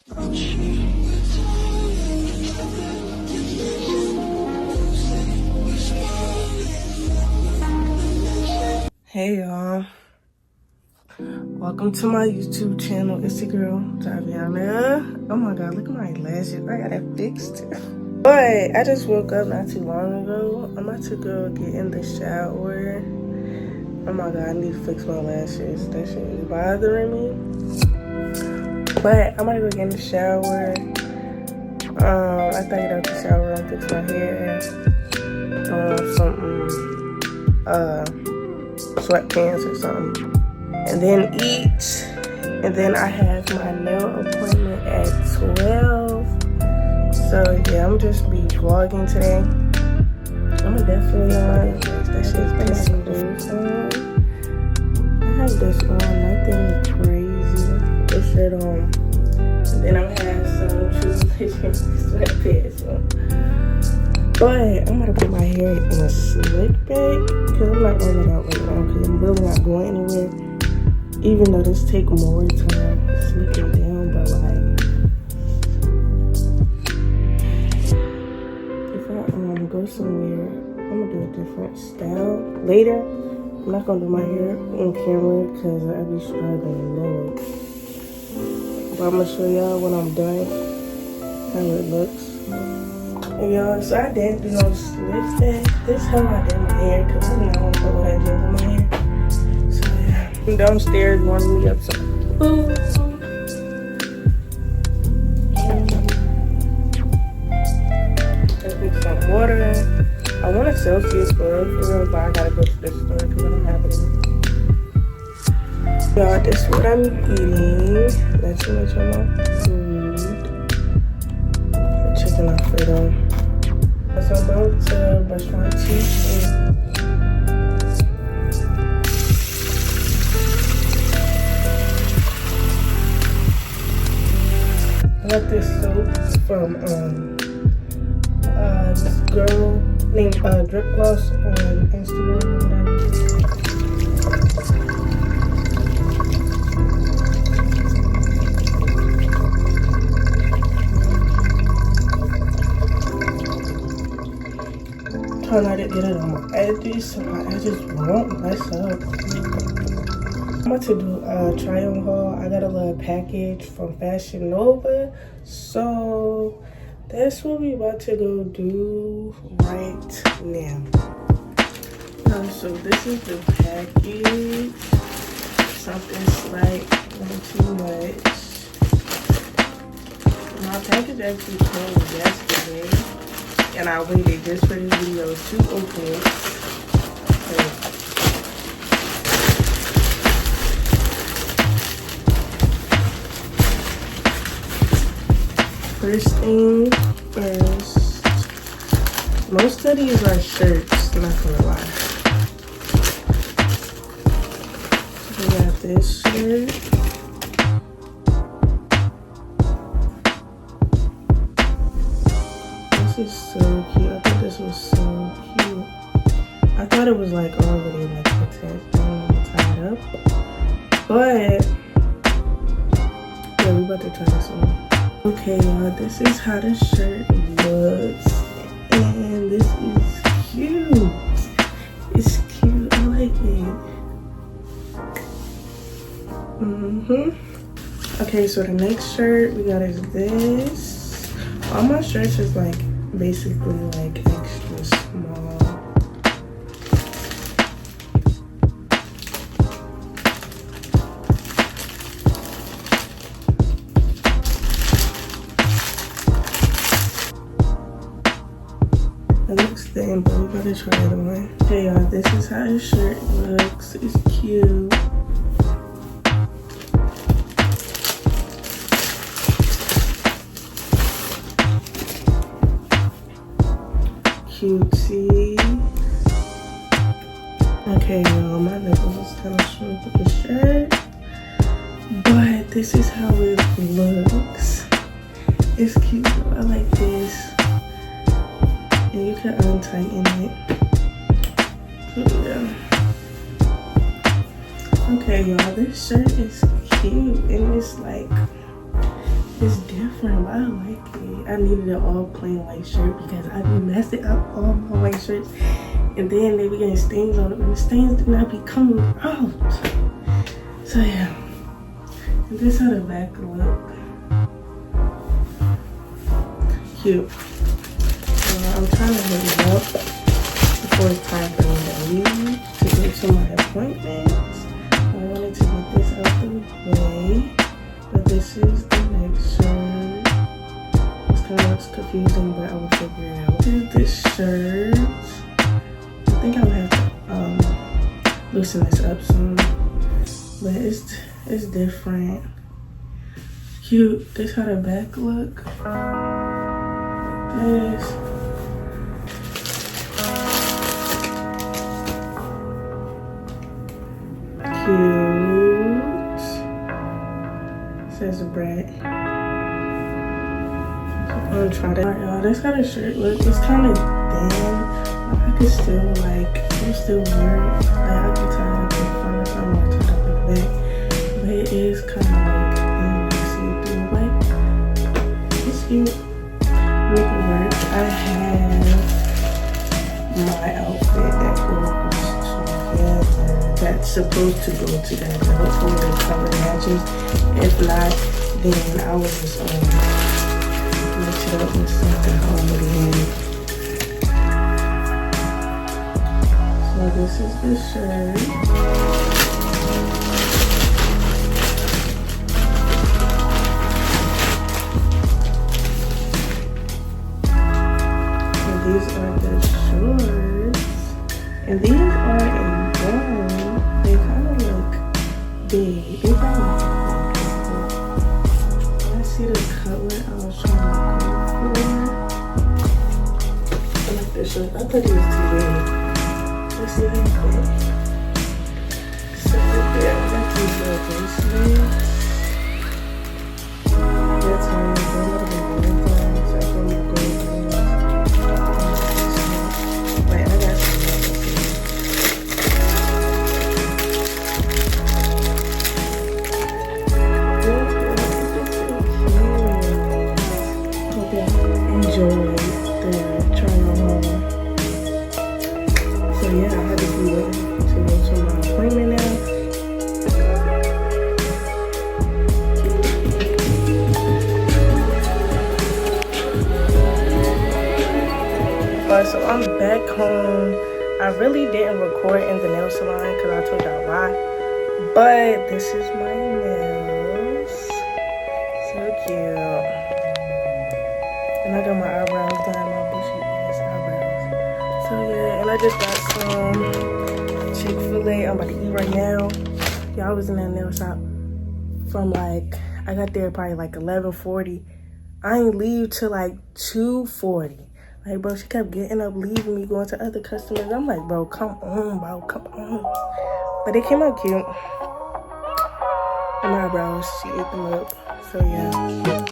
Hey y'all, welcome to my YouTube channel. It's your girl Javiana. Oh my god, look at my lashes. I got it fixed. But I just woke up not too long ago. I'm about to go get in the shower. Oh my god, I need to fix my lashes. That shit is bothering me. But I'm gonna go get in the shower. I thought get out the shower and fix my hair. Sweatpants or something, and then eat, and then I have my nail appointment at 12. So yeah, I'm just be vlogging today. I'm definitely on. That shit's pissing me. I have this on, nothing crazy. This shirt on, and then I'm gonna have some True Religion sweatpants on. But I'm gonna put my hair in a slick back because I'm not wearing it out right now because I'm really not going anywhere. Even though this take more time slicking it down, but like if I go somewhere, I'm gonna do a different style later. I'm not gonna do my hair on camera because I be struggling, Lord. But I'm gonna show y'all when I'm done how it looks. And y'all, so I didn't do no slick back. This is how I did my hair because I didn't want to put what I did with my hair. So yeah, I'm downstairs warming me up some food. Drink some water. I want a Celsius for real, but I gotta go to the store because I don't have it anymore. Y'all, this is what I'm eating. Not too much on my food. Chicken Alfredo. So I'm about to brush my teeth. I got this soap from this girl named Drip Gloss on Instagram or whatever. Trying not to get it on my edges so my edges won't mess up. I'm about to do a try on haul. I got a little package from Fashion Nova, so that's what we about to go do right now. So this is the package. Something slight, not too much. My package actually came yesterday, and I waited just for this video to open it. First thing first, most of these are shirts, not gonna lie. We got this shirt. This is so cute. I thought this was so cute. I thought it was like already like attached down and tied up. But yeah, we about to try this on. Okay, y'all, this is how the shirt looks. And this is cute. It's cute. I like it. Okay, so the next shirt we got is this. All my shirts is like basically like extra small. It looks thin, but we gotta try it on. Hey y'all, this is how the shirt looks. It's cute. Cutesy. Okay, y'all, my nipples is kind of short with the shirt, but this is how it looks. It's cute. I like this. And you can untighten it. So yeah. Okay, y'all, this shirt is cute, and it's like It's different, but I like it. I needed an all plain white shirt because I be messing up all my white shirts, and then they be getting stains on it, and the stains did not be coming out. So yeah, and this how the back look. Cute. I'm trying to hurry up before it's time for me to leave to go to my appointments. I wanted to get this out the way, but this is the next shirt. This kind of looks confusing, but I will figure it out. This is this shirt. I think I'm gonna have to loosen this up soon, but it's different. Cute. This how the back look. This. Cute. Says Brett. I'm gonna try that. Alright, y'all, this how the shirt look. It's kind of thin. I could still it's still weird. Like I can tie it up in front, so I'm gonna tie it up in the back. But it is kind of like thin, see through. Like it's cute. Make it work. I have my outfit that goes together. That's supposed to go together. Hopefully the color matches. If not, then I will just mix it up with something already in. So this is the shirt. And these are the shorts. And these are in brown. They kind of look big. They kind of look big. I see the color I was trying to go for. I like this shirt. I thought it was too big. Let's see how it fits. So yeah, I got these little bracelets. That's how I'm going to go. So I'm going to go. Wait, I got some. Enjoy the trying on home. So yeah, I had to be waiting to go to my appointment now. So I'm back home. I really didn't record in the nail salon because I told y'all why. But this is my nails. So cute. And I got my eyebrows done, my bushy ass eyebrows. So yeah, and I just got some Chick-fil-A. I'm about to eat right now. Y'all was in that nail shop from like, I got there probably like 11:40. I ain't leave till like 2:40. Like, bro, she kept getting up, leaving me, going to other customers. I'm like, bro, come on, bro, come on. But it came out cute. And my eyebrows, she ate them up. So yeah.